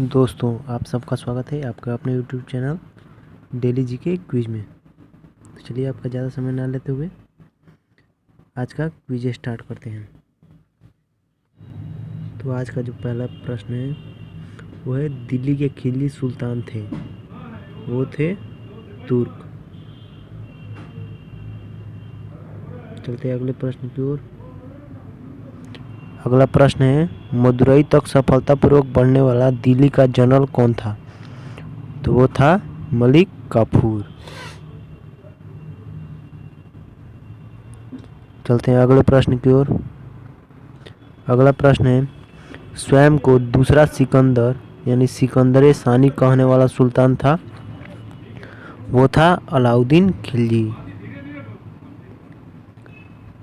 दोस्तों, आप सबका स्वागत है आपका अपने YouTube channel daily GK quiz में। तो चलिए आपका ज़्यादा समय ना लेते हुए आज का क्विज स्टार्ट करते हैं। तो आज का जो पहला प्रश्न है वो है, दिल्ली के खिलजी सुल्तान थे, वो थे तुर्क। चलते हैं अगले प्रश्न की ओर। अगला प्रश्न है, मदुरई तक सफलतापूर्वक बढ़ने वाला दिल्ली का जनरल कौन था? तो वो था मलिक काफूर। चलते हैं अगले प्रश्न की ओर। अगला प्रश्न है, स्वयं को दूसरा सिकंदर यानी सिकंदर सानी कहने वाला सुल्तान था, वो था अलाउद्दीन खिलजी।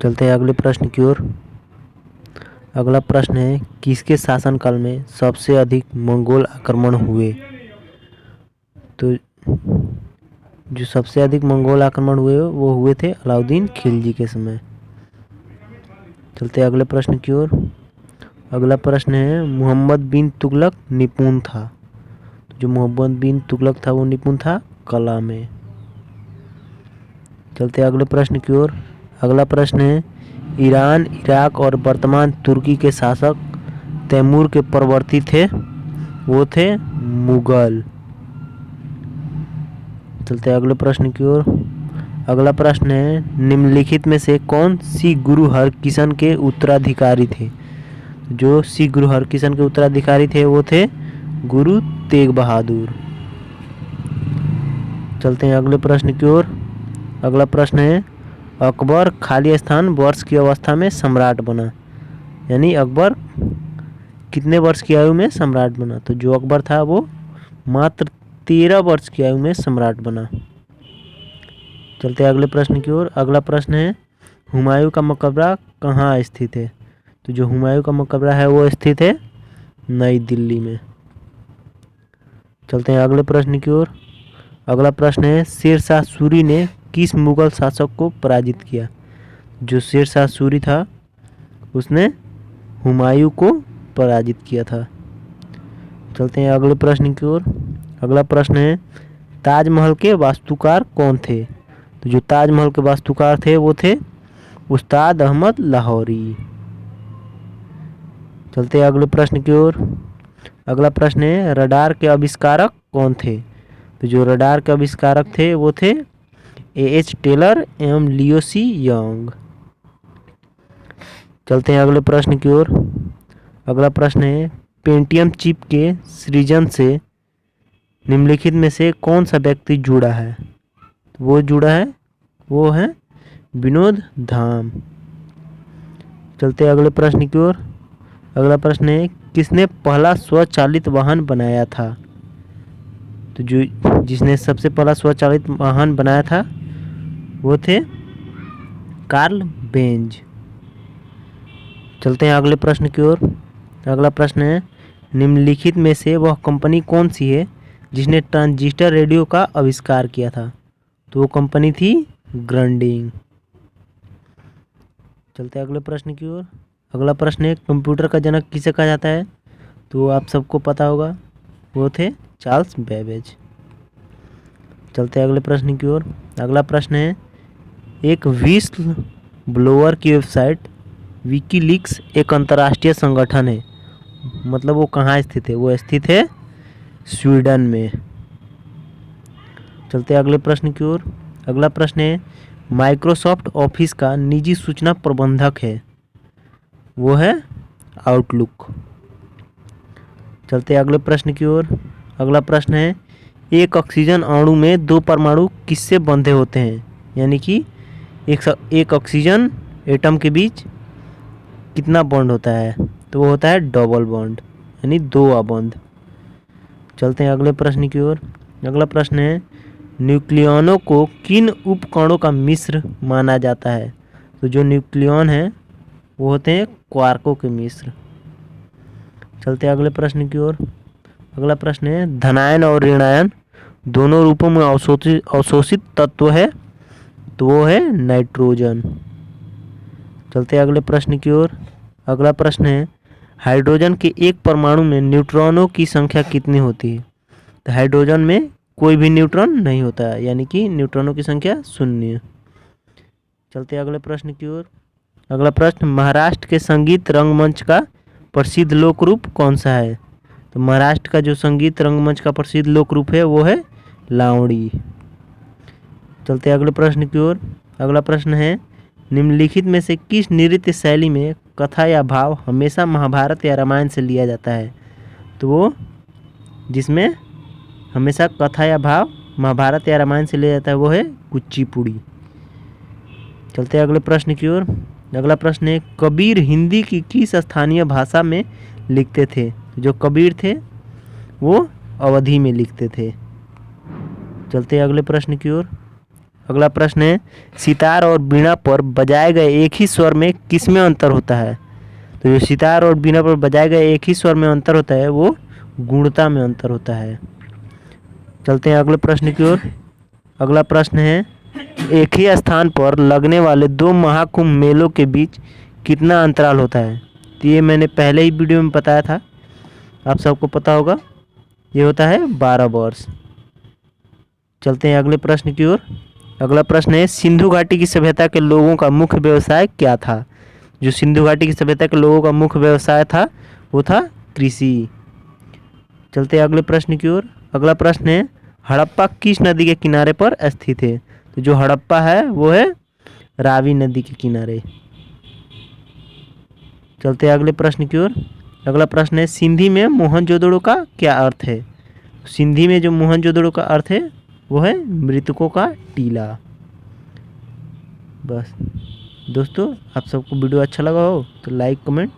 चलते हैं अगले प्रश्न की ओर। अगला प्रश्न है, किसके शासनकाल में सबसे अधिक मंगोल आक्रमण हुए? तो जो सबसे अधिक मंगोल आक्रमण हुए वो हुए थे अलाउद्दीन खिलजी के समय। चलते हैं अगले प्रश्न की ओर। अगला प्रश्न है, मोहम्मद बिन तुगलक निपुण था। तो जो मोहम्मद बिन तुगलक था वो निपुण था कला में। चलते हैं अगले प्रश्न की ओर। अगला प्रश्न है, ईरान, इराक और वर्तमान तुर्की के शासक तैमूर के परवर्ती थे, वो थे मुगल। चलते हैं अगले प्रश्न की ओर। अगला प्रश्न है, निम्नलिखित में से कौन सी गुरु हरकिशन के उत्तराधिकारी थे? जो सिख गुरु हरकिशन के उत्तराधिकारी थे वो थे गुरु तेग बहादुर। चलते हैं अगले प्रश्न की ओर। अगला प्रश्न है, अकबर खाली स्थान वर्ष की अवस्था में सम्राट बना, यानी अकबर कितने वर्ष की आयु में सम्राट बना? तो जो अकबर था वो मात्र 13 वर्ष की आयु में सम्राट बना। चलते हैं अगले प्रश्न की ओर। अगला प्रश्न है, हुमायूं का मकबरा कहाँ स्थित है? तो जो हुमायूं का मकबरा है वो स्थित है नई दिल्ली में। चलते हैं अगले प्रश्न की ओर। अगला प्रश्न है, शेर शाह सूरी ने किस मुगल शासक को पराजित किया? जो शेर शाह सूरी था उसने हुमायूं को पराजित किया था। चलते हैं अगले प्रश्न की ओर। अगला प्रश्न है, ताजमहल के वास्तुकार कौन थे? तो जो ताजमहल के वास्तुकार थे वो थे उस्ताद अहमद लाहौरी। चलते हैं अगले प्रश्न की ओर। अगला प्रश्न है, रडार के आविष्कारक कौन थे? तो जो रडार के आविष्कारक थे वो थे एएच टेलर एवं लियो सी यंग। चलते हैं अगले प्रश्न की ओर। अगला प्रश्न है, पेंटियम चिप के सृजन से निम्नलिखित में से कौन सा व्यक्ति जुड़ा है? वो है विनोद धाम। चलते हैं अगले प्रश्न की ओर। अगला प्रश्न है, किसने पहला स्वचालित वाहन बनाया था? तो जो जिसने सबसे पहला स्वचालित वाहन बनाया था वो थे कार्ल बेंज। चलते हैं अगले प्रश्न की ओर। अगला प्रश्न है, निम्नलिखित में से वह कंपनी कौन सी है जिसने ट्रांजिस्टर रेडियो का आविष्कार किया था? तो वो कंपनी थी ग्राइंडिंग। चलते हैं अगले प्रश्न की ओर। अगला प्रश्न है, कंप्यूटर का जनक किसे कहा जाता है? तो आप सबको पता होगा, वो थे चार्ल्स बेबेज। चलते हैं अगले प्रश्न की ओर। अगला प्रश्न है, एक विस्ल ब्लोअर की वेबसाइट विकीलीक्स एक अंतर्राष्ट्रीय संगठन है, मतलब वो कहाँ स्थित है? वो स्थित है स्वीडन में। चलते हैं अगले प्रश्न की ओर। अगला प्रश्न है, माइक्रोसॉफ्ट ऑफिस का निजी सूचना प्रबंधक है, वो है आउटलुक। चलते हैं अगले प्रश्न की ओर। अगला प्रश्न है, एक ऑक्सीजन अणु में 2 परमाणु किससे बंधे होते हैं? यानी कि एक ऑक्सीजन एटम के बीच कितना बॉन्ड होता है? तो वो होता है डबल बॉन्ड, यानी 2 आबंध। चलते हैं अगले प्रश्न की ओर। अगला प्रश्न है, न्यूक्लियनों को किन उपकणों का मिश्र माना जाता है? तो जो न्यूक्लियन है वो होते हैं क्वार्कों के मिश्र। चलते हैं अगले प्रश्न की ओर। अगला प्रश्न है, धनायन और ऋणायन दोनों रूपों में अवशोषित तत्व है, तो वो है नाइट्रोजन। चलते हैं अगले प्रश्न की ओर। अगला प्रश्न है, हाइड्रोजन के एक परमाणु में न्यूट्रॉनों की संख्या कितनी होती है? तो हाइड्रोजन में कोई भी न्यूट्रॉन नहीं होता है, यानी कि न्यूट्रॉनों की संख्या 0। चलते हैं अगले प्रश्न की ओर। अगला प्रश्न, महाराष्ट्र के संगीत रंगमंच का प्रसिद्ध लोक रूप कौन सा है? तो महाराष्ट्र का जो संगीत रंगमंच का प्रसिद्ध लोक रूप है वो है लावणी। चलते हैं अगले प्रश्न की ओर। अगला प्रश्न है, निम्नलिखित में से किस नृत्य शैली में कथा या भाव हमेशा महाभारत या रामायण से लिया जाता है? तो वो जिसमें हमेशा कथा या भाव महाभारत या रामायण से लिया जाता है वो है कुचिपुड़ी। चलते हैं अगले प्रश्न की ओर। अगला प्रश्न है, कबीर हिंदी की किस स्थानीय भाषा में लिखते थे? जो कबीर थे वो अवधी में लिखते थे। चलते हैं अगले प्रश्न की ओर। अगला प्रश्न है, सितार और बीणा पर बजाए गए एक ही स्वर में किस में अंतर होता है? तो जो सितार और बीणा पर बजाए गए एक ही स्वर में अंतर होता है वो गुणता में अंतर होता है। चलते हैं अगले प्रश्न की ओर। अगला प्रश्न है, एक ही स्थान पर लगने वाले 2 महाकुंभ मेलों के बीच कितना अंतराल होता है? तो ये मैंने पहले ही वीडियो में बताया था, आप सबको पता होगा, ये होता है 12 वर्ष। चलते हैं अगले प्रश्न की ओर। अगला प्रश्न है, सिंधु घाटी की सभ्यता के लोगों का मुख्य व्यवसाय क्या था? जो सिंधु घाटी की सभ्यता के लोगों का मुख्य व्यवसाय था वो था कृषि। चलते हैं अगले प्रश्न की ओर। अगला प्रश्न है, हड़प्पा किस नदी के किनारे पर स्थित है? तो जो हड़प्पा है वो है रावी नदी के किनारे। चलते हैं अगले प्रश्न की ओर। अगला प्रश्न है, सिंधी में मोहनजोदड़ो का क्या अर्थ है? सिंधी में जो मोहनजोदड़ो का अर्थ है वो है मृतकों का टीला। बस दोस्तों, आप सबको वीडियो अच्छा लगा हो तो like, comment,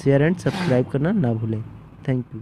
share and subscribe करना ना भूलें। Thank you.